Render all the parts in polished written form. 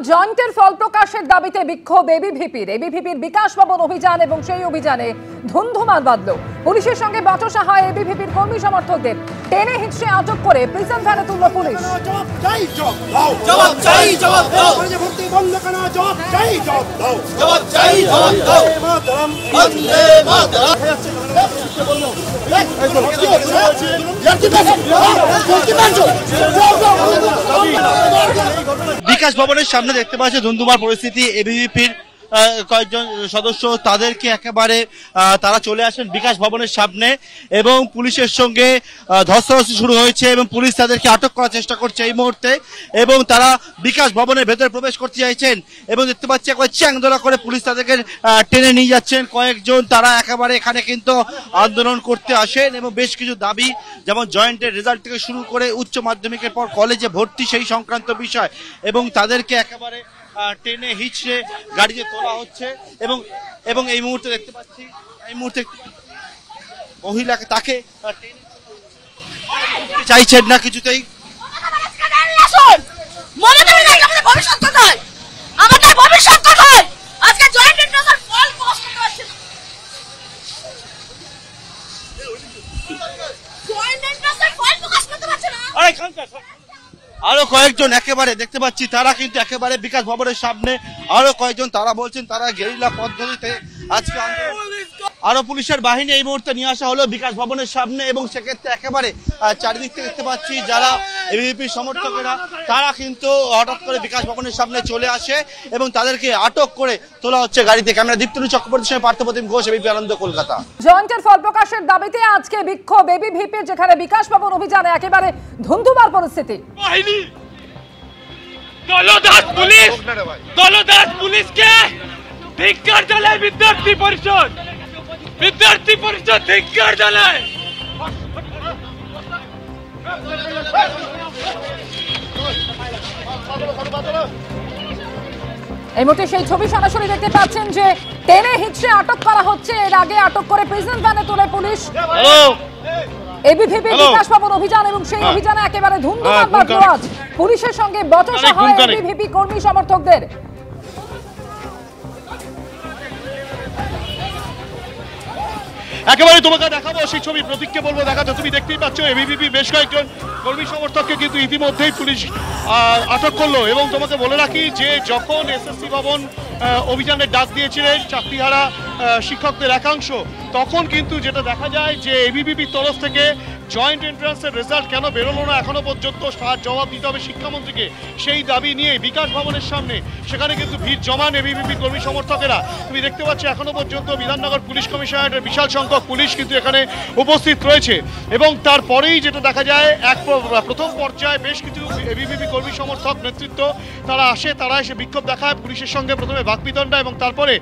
জয়েন্টের ফল প্রকাশের দাবিতে বিক্ষোভ এবিভিপির বিকাশ ভবন অভিযান এবং সেই অভিযানে ধুন্ধুমার বাঁধল। পুলিশের সঙ্গে বচসা হয় এবিভিপির কর্মী সমর্থকদের। টেনে হিঁচড়ে আটক করে প্রিজন ভ্যানে তুলল পুলিশ। বিকাশ ভবনের সামনে দেখতে পাচ্ছি ধুন্ধুমার পরিস্থিতি। এবিভিপির কয়েকজন সদস্য তাদেরকে একেবারে তারা চলে আসেন বিকাশ ভবনের সামনে এবং পুলিশের সঙ্গে ধস্তাধস্তি শুরু হয়েছে এবং পুলিশ তাদেরকে আটক করার চেষ্টা করছে এই মুহূর্তে এবং তারা বিকাশ ভবনের ভেতরে প্রবেশ করতে চাইছেন এবং দেখতে পাচ্ছি একবার চ্যাংদোলা করে পুলিশ তাদেরকে টেনে নিয়ে যাচ্ছেন। কয়েকজন তারা একেবারে এখানে কিন্তু আন্দোলন করতে আসেন এবং বেশ কিছু দাবি, যেমন জয়েন্টের রেজাল্ট থেকে শুরু করে উচ্চ মাধ্যমিকের পর কলেজে ভর্তি সেই সংক্রান্ত বিষয়, এবং তাদেরকে একেবারে টেনে হিচড়ে গাড়িতে তোলা হচ্ছে এবং এই মুহূর্তে দেখতে পাচ্ছি মহিলাকে তাকে চাইছেন না কিছুতেই। আরো কয়েকজন একেবারে দেখতে পাচ্ছি তারা কিন্তু একেবারে বিকাশ ভবনের সামনে আরো কয়েকজন তারা বলছেন তারা গেরিলা পদ্ধতিতে আজকে আরো পুলিশের বাহিনী এই মুহূর্তে নিয়ে আসা হলো বিকাশ ভবনের সামনে এবং সেক্ষেত্রে একেবারে চারিদিক থেকে দেখতে পাচ্ছি যারা এবিভিপি সমর্থকেরা তারা কিন্তু হঠাৎ করে বিকাশ ভবনের সামনে চলে আসে এবং তাদেরকে আটক করে তোলা হচ্ছে গাড়িতে। ক্যামেরা দীপ্তনু চক্রবর্তীর সঙ্গে পার্থপ্রতিম ঘোষ, এবিপি আনন্দ, কলকাতা। জয়েন্টের ফল প্রকাশের দাবিতে আজকে বিক্ষোভ এবিভিপির, যেখানে বিকাশ ভবন অভিযানে একেবারে ধুন্ধুমার পরিস্থিতি। দলদাস পুলিশকে ধিক্কার জানায় বিদ্যার্থী পরিষদ ধিক্কার জানায়। এই মুহূর্তে সেই ছবি সরাসরি দেখতে পাচ্ছেন যে টেনে হিঁচড়ে আটক করা হচ্ছে। এর আগে আটক করে প্রিজন ভ্যানে তোলে পুলিশ। এবিভিপি বিকাশ ভবন অভিযান এবং সেই অভিযানে একেবারে ধুন্ধুমার বাঁধল আজ। পুলিশের সঙ্গে বচসা হয় এবিভিপি কর্মী সমর্থকদের। একেবারে তোমাকে দেখাবো সেই ছবি, প্রতীককে বলবো দেখাতে। তুমি দেখতেই পাচ্ছ এবিভিপি বেশ কয়েকজন কর্মী সমর্থককে কিন্তু ইতিমধ্যেই পুলিশ আটক করলো। এবং তোমাকে বলে রাখি যে যখন এসএসসি ভবন অভিযানের ডাক দিয়েছিলেন চাকরিহারা শিক্ষকদের একাংশ, তখন কিন্তু যেটা দেখা যায় যে এবিভিপির তরফ থেকে জয়েন্ট এন্ট্রান্সের রেজাল্ট কেন বেরোলো না এখনো পর্যন্ত তার জবাব দিতে হবে শিক্ষামন্ত্রীকে, সেই দাবি নিয়ে বিকাশ ভবনের সামনে সেখানে কিন্তু ভিড় জমান এবিভিপি কর্মী সমর্থকেরা। তুমি দেখতে পাচ্ছ এখনো পর্যন্ত বিধাননগর পুলিশ কমিশনারেটের বিশাল সংখ্যক পুলিশ কিন্তু এখানে উপস্থিত রয়েছে এবং তারপরেই যেটা দেখা যায় প্রথম পর্যায়ে বেশ কিছু এবিভিপি কর্মী সমর্থক নেতৃত্ব তারা আসে, তারা এসে বিক্ষোভ দেখায় পুলিশের সঙ্গে, প্রথমে বাকবিতণ্ডা এবং তারপরে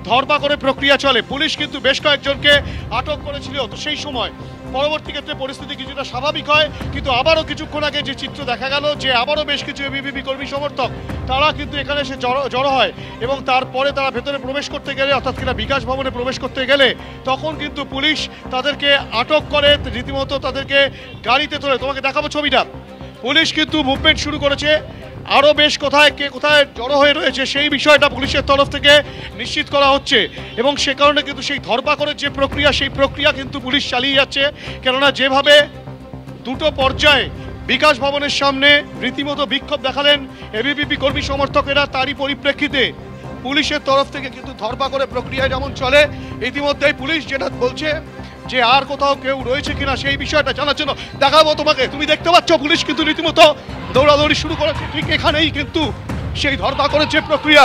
ধরপাকড়ের প্রক্রিয়া চলে। পুলিশ কিন্তু বেশ কয়েকজনকে আটক করেছিল। তো সেই সময় পরবর্তী ক্ষেত্রে পরিস্থিতি কিছুটা স্বাভাবিক হয়, কিন্তু আবারও কিছুক্ষণ আগে যে চিত্র দেখা গেল যে আবারও বেশ কিছু এবিভিপি কর্মী সমর্থক তারা কিন্তু এখানে এসে জড়ো হয় এবং তারপরে তারা ভেতরে প্রবেশ করতে গেলে, অর্থাৎ কিনা বিকাশ ভবনে প্রবেশ করতে গেলে তখন কিন্তু পুলিশ তাদেরকে আটক করে রীতিমতো তাদেরকে গাড়িতে তোলে। তোমাকে দেখাবো ছবিটা। পুলিশ কিন্তু মুভমেন্ট শুরু করেছে, আরও বেশ কোথায় জড়ো হয়ে রয়েছে সেই বিষয়টা পুলিশের তরফ থেকে নিশ্চিত করা হচ্ছে এবং সে কারণে কিন্তু সেই ধরপাকড়ের যে প্রক্রিয়া সেই প্রক্রিয়া কিন্তু পুলিশ চালিয়ে যাচ্ছে। কেননা যেভাবে দুটো পর্যায়ে বিকাশ ভবনের সামনে রীতিমতো বিক্ষোভ দেখালেন এবিভিপি কর্মী সমর্থকেরা, তারই পরিপ্রেক্ষিতে পুলিশের তরফ থেকে কিন্তু ধরপাকড়ের প্রক্রিয়া যেমন চলে, ইতিমধ্যেই পুলিশ যেটা বলছে যে আর কোথাও কেউ রয়েছে কিনা সেই বিষয়টা জানার জন্য দেখাবো তোমাকে। তুমি দেখতে পাচ্ছ পুলিশ কিন্তু রীতিমতো দৌড়াদৌড়ি শুরু করেছে। ঠিক এখানেই কিন্তু সেই ধরপাকড়ের যে প্রক্রিয়া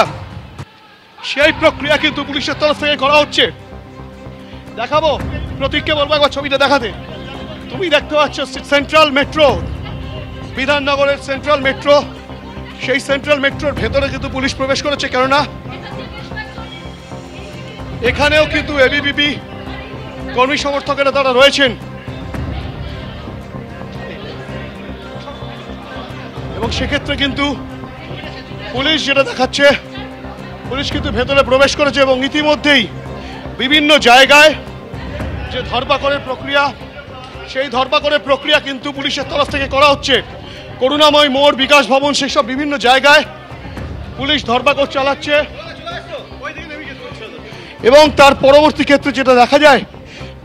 সেই প্রক্রিয়া কিন্তু পুলিশের তরফ থেকে করা হচ্ছে। দেখাবো, প্রতীককে বলবো একবার ছবিটা দেখাতে। তুমি দেখতে পাচ্ছ সেন্ট্রাল মেট্রো, বিধাননগরের সেন্ট্রাল মেট্রো, সেই সেন্ট্রাল মেট্রোর ভেতরে কিন্তু পুলিশ প্রবেশ করেছে। কেননা এখানেও কিন্তু এবিভিপি কর্মী সমর্থকেরা তারা রয়েছেন এবং সেক্ষেত্রে কিন্তু পুলিশ যেটা দেখাচ্ছে, পুলিশ কিন্তু ভেতরে প্রবেশ করেছে এবং ইতিমধ্যেই বিভিন্ন জায়গায় যে ধরপাকড়ের প্রক্রিয়া সেই ধরপাকড়ের প্রক্রিয়া কিন্তু পুলিশের তরফ থেকে করা হচ্ছে। করুণাময় মোড়, বিকাশ ভবন, সেসব বিভিন্ন জায়গায় পুলিশ ধরপাকড় চালাচ্ছে এবং তার পরবর্তী ক্ষেত্রে যেটা দেখা যায়,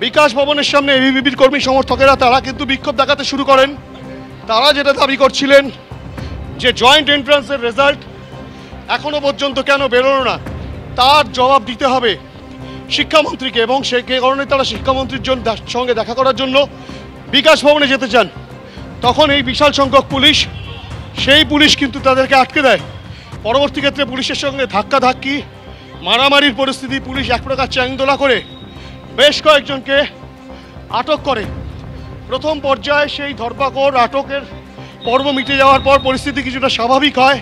বিকাশ ভবনের সামনে এবিভিপির কর্মী সমর্থকেরা তারা কিন্তু বিক্ষোভ দেখাতে শুরু করেন। তারা যেটা দাবি করছিলেন যে জয়েন্ট এন্ট্রান্সের রেজাল্ট এখনো পর্যন্ত কেন বেরোলো না, তার জবাব দিতে হবে শিক্ষামন্ত্রীকে, এবং সেই কারণে তারা শিক্ষামন্ত্রীর সঙ্গে দেখা করার জন্য বিকাশ ভবনে যেতে চান। তখন এই বিশাল সংখ্যক পুলিশ, সেই পুলিশ কিন্তু তাদেরকে আটকে দেয়। পরবর্তী ক্ষেত্রে পুলিশের সঙ্গে ধাক্কাধাক্কি, মারামারির পরিস্থিতি, পুলিশ এক প্রকার চ্যাংদোলা করে বেশ কয়েকজনকে আটক করে। প্রথম পর্যায়ে সেই ধরপাকড় আটকের পর্ব মিটে যাওয়ার পর পরিস্থিতি কিছুটা স্বাভাবিক হয়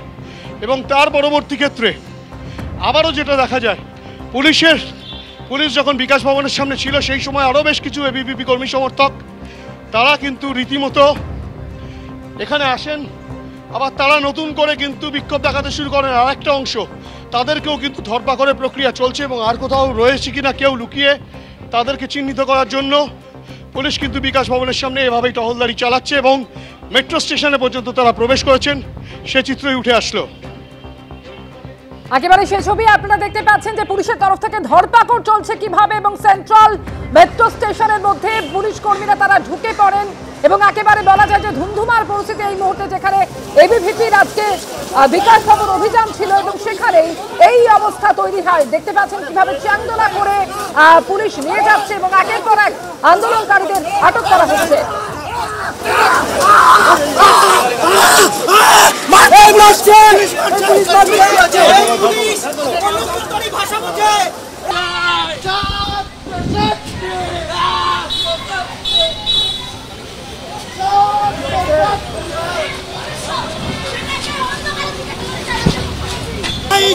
এবং তার পরবর্তী ক্ষেত্রে আবারও যেটা দেখা যায়, পুলিশ যখন বিকাশ ভবনের সামনে ছিল সেই সময় আরও বেশ কিছু এবিভিপি কর্মী সমর্থক তারা কিন্তু রীতিমতো এখানে আসেন। আবার তারা নতুন করে কিন্তু বিক্ষোভ দেখাতে শুরু করেন। আর একটা অংশ তাদেরকেও কিন্তু ধরপাকড়ের প্রক্রিয়া চলছে এবং আর কোথাও রয়েছে কিনা কেউ লুকিয়ে তাদেরকে চিহ্নিত করার জন্য পুলিশ কিন্তু বিকাশ ভবনের সামনে এভাবেই টহলদারি চালাচ্ছে এবং মেট্রো স্টেশনে পর্যন্ত তারা প্রবেশ করেছেন, সে চিত্রই উঠে আসলো। একেবারে সেই ছবি আপনারা দেখতে পাচ্ছেন যে পুলিশের তরফ থেকে ধরপাকড় চলছে কিভাবে, এবং সেন্ট্রাল মেট্রো স্টেশনের মধ্যে পুলিশ কর্মীরা তারা ঢুকে পড়েন এবং একেবারে বলা যায় যে ধুন্ধুমার পরিস্থিতি এই মুহূর্তে, যেখানে এবিভিপির আজকে বিকাশ ভবন অভিযান ছিল এবং সেখানেই এই অবস্থা তৈরি হয়। দেখতে পাচ্ছেন কিভাবে চান্দোলা করে পুলিশ নিয়ে যাচ্ছে এবং একের পর এক আন্দোলনকারীদের আটক করা হচ্ছে।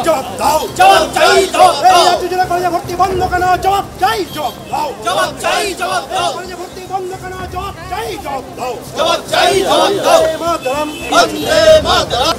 জবাব দাও, জবাব চাই, জবাব দাও। কলেজে ভর্তি বন্ধ কেন? জবাব চাই, জবাব দাও, জবাব চাই, জবাব দাও। কলেজে ভর্তি বন্ধ কেন? জবাব চাই, জবাব দাও, জবাব চাই, জবাব দাও। মাতরম, বন্দে মাতরম।